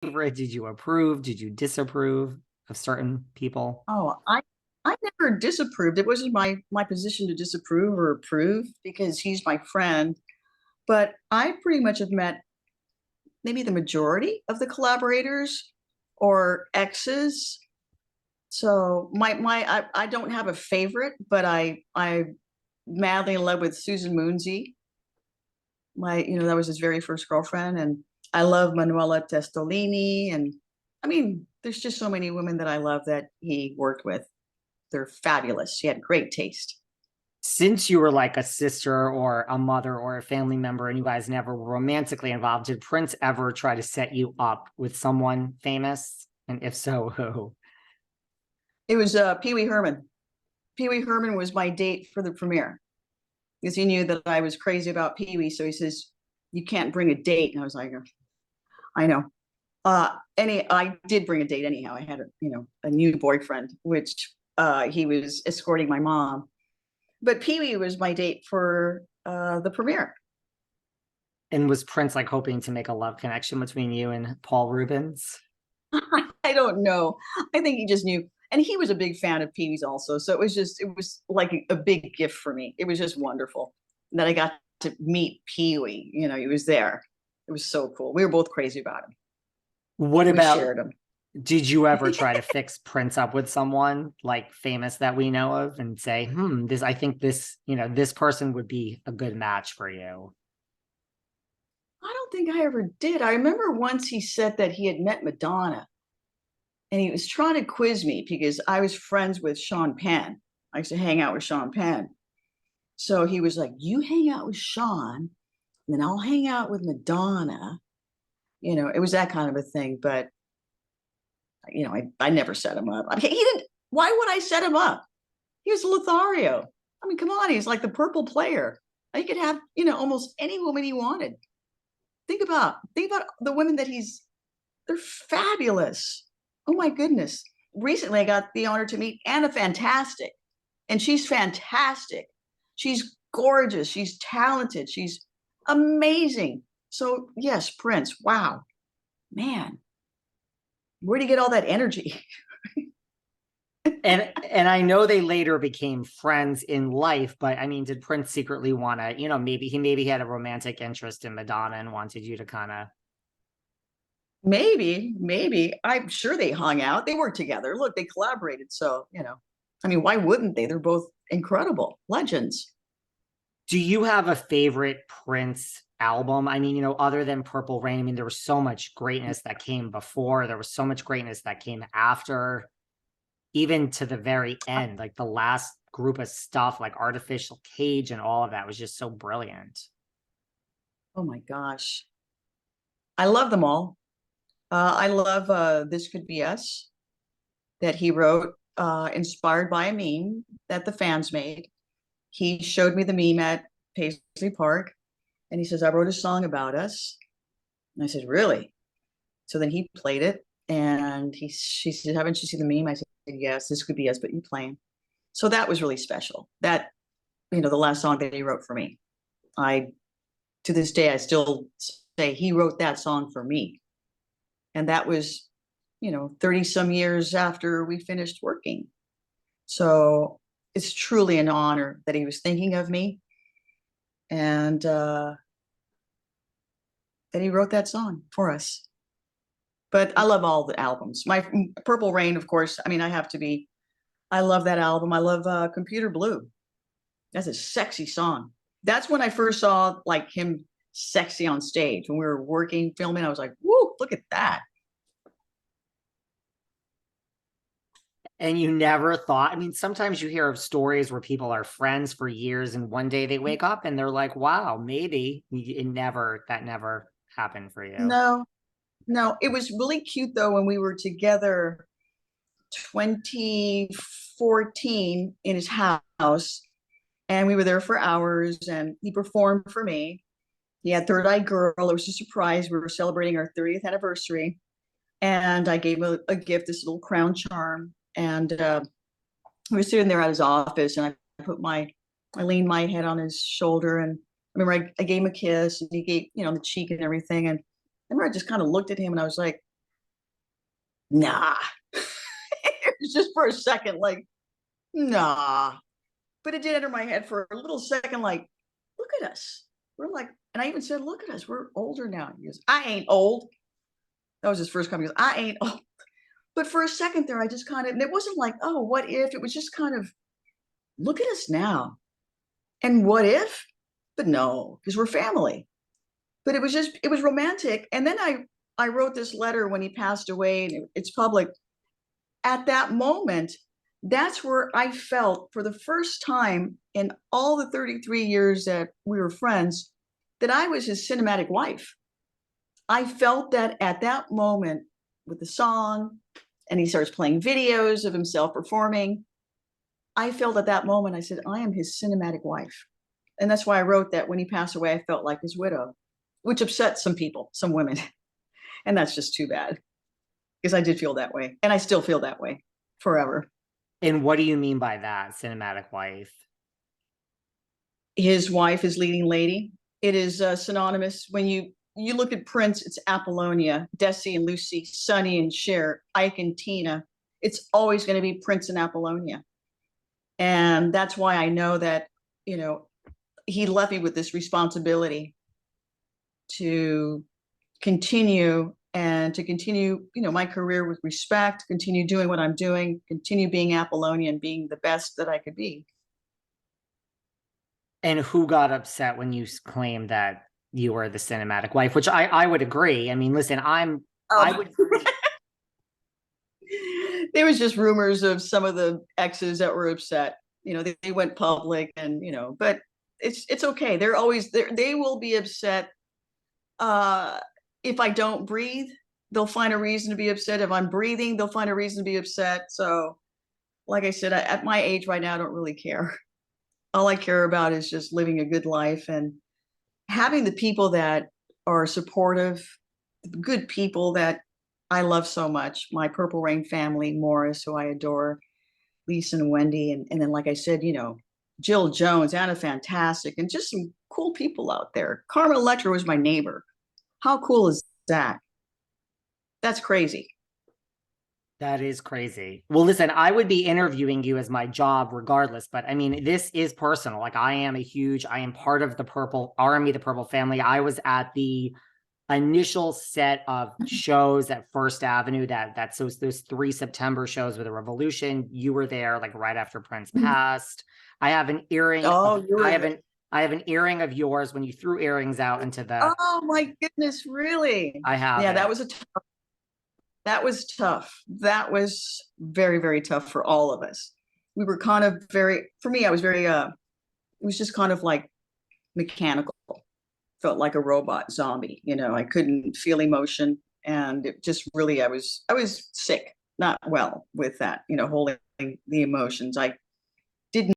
favorite? Did you approve? Did you disapprove of certain people? Oh, I never disapproved. It wasn't my position to disapprove or approve because he's my friend. But I pretty much have met maybe the majority of the collaborators or exes. So I don't have a favorite, but I madly in love with Susan Moonsey. That was his very first girlfriend, and I love Manuela Testolini, and I mean, there's just so many women that I love that he worked with. They're fabulous. She had great taste. Since you were like a sister or a mother or a family member and you guys never were romantically involved, did Prince ever try to set you up with someone famous? And if so, who? It was Pee Wee Herman. Pee Wee Herman was my date for the premiere because he knew that I was crazy about Pee Wee. So he says, "You can't bring a date." And I was like, "I know." I did bring a date anyhow. I had a new boyfriend, which he was escorting my mom. But Pee Wee was my date for the premiere. And was Prince like hoping to make a love connection between you and Paul Rubens? I don't know. I think he just knew. And he was a big fan of Pee Wee's also. So it was like a big gift for me. It was just wonderful that I got to meet Pee Wee. He was there. It was so cool. We were both crazy about him. What We about, shared him. did you ever try to fix Prince up with someone like famous that we know of and say, I think this person would be a good match for you? I don't think I ever did. I remember once he said that he had met Madonna and he was trying to quiz me because I was friends with Sean Penn. I used to hang out with Sean Penn. So he was like, "You hang out with Sean, and then I'll hang out with Madonna." It was that kind of a thing. But, I never set him up. I mean, he didn't, why would I set him up? He was Lothario. I mean, come on, he's like the purple player. He could have, almost any woman he wanted. Think about the women they're fabulous. Oh my goodness. Recently I got the honor to meet Anna Fantastic, and she's fantastic. She's gorgeous, she's talented, she's amazing. So yes, Prince, wow, man, where do you get all that energy? And I know they later became friends in life, but I mean, did Prince secretly want to, maybe he had a romantic interest in Madonna and wanted you to kind of. Maybe. I'm sure they hung out. They worked together. Look, they collaborated. So, I mean, why wouldn't they? They're both incredible legends. Do you have a favorite Prince album? I mean, other than Purple Rain, I mean, there was so much greatness that came before, there was so much greatness that came after, even to the very end, like the last group of stuff, like Artificial Cage and all of that was just so brilliant. Oh my gosh. I love them all. I love This Could Be Us that he wrote, inspired by a meme that the fans made. He showed me the meme at Paisley Park and he says, "I wrote a song about us." And I said, "Really?" So then he played it and she said, "Haven't you seen the meme?" I said, "Yes, this could be us, but you playing." So that was really special. That, the last song that he wrote for me. To this day, I still say he wrote that song for me. And that was, 30 some years after we finished working. So it's truly an honor that he was thinking of me and that he wrote that song for us. But I love all the albums. My Purple Rain, of course. I mean, I love that album. I love Computer Blue. That's a sexy song. That's when I first saw like him sexy on stage when we were working, filming. I was like, "Whoa, look at that." And you never thought, I mean, sometimes you hear of stories where people are friends for years and one day they wake up and they're like, wow, maybe that never happened for you. No, no, it was really cute though when we were together 2014 in his house and we were there for hours and he performed for me. He had Third Eye Girl. It was a surprise. We were celebrating our 30th anniversary. And I gave him a gift, this little crown charm. And we were sitting there at his office and I leaned my head on his shoulder. And I remember I gave him a kiss and he gave, the cheek and everything. And I remember I just kind of looked at him and I was like, nah. It was just for a second, like, nah. But it did enter my head for a little second, like, look at us. We're like, and I even said, look at us. We're older now. He goes, I ain't old. That was his first comment. He goes, I ain't old. But for a second there, I just kind of, and it wasn't like, oh, what if? It was just kind of, look at us now. And what if? But no, because we're family. But it was just, it was romantic. And then I wrote this letter when he passed away, and it's public. At that moment, that's where I felt for the first time in all the 33 years that we were friends, that I was his cinematic wife. I felt that at that moment with the song, and he starts playing videos of himself performing. I felt at that moment, I said, I am his cinematic wife. And that's why I wrote that when he passed away, I felt like his widow, which upset some people, some women. And that's just too bad, because I did feel that way. And I still feel that way forever. And what do you mean by that, cinematic wife? His wife is leading lady. It is synonymous. When you look at Prince, it's Apollonia, Desi and Lucy, Sonny and Cher, Ike and Tina. It's always going to be Prince and Apollonia. And that's why I know that, you know, he left me with this responsibility to continue you know, my career with respect, continue doing what I'm doing, continue being Apollonia and being the best that I could be. And who got upset when you claimed that you were the cinematic wife? Which I would agree. I mean, listen, I would agree. There was just rumors of some of the exes that were upset. You know, they went public, and you know, but it's okay. They're always there. They will be upset. If I don't breathe, they'll find a reason to be upset. If I'm breathing, they'll find a reason to be upset. So, like I said, at my age right now, I don't really care. All I care about is just living a good life and having the people that are supportive, good people that I love so much. My Purple Rain family, Morris, who I adore, Lisa and Wendy, and then, like I said, you know, Jill Jones, Anna Fantastic, and just some cool people out there. Carmen Electra was my neighbor. How cool is that? That's crazy. That is crazy. Well, listen, I would be interviewing you as my job regardless, but I mean, this is personal. Like I am part of the Purple Army, the Purple family. I was at the initial set of shows at First Avenue, that's those 3 September shows with the Revolution. You were there like right after Prince passed. I have an earring. Oh, I have an earring of yours when you threw earrings out into the. Oh my goodness, really? I have. Yeah, it. that was tough. That was very, very tough for all of us. We were kind of for me, I was very it was just kind of like mechanical. Felt like a robot zombie, you know. I couldn't feel emotion, and it just really, I was sick, not well with that, you know, holding the emotions. I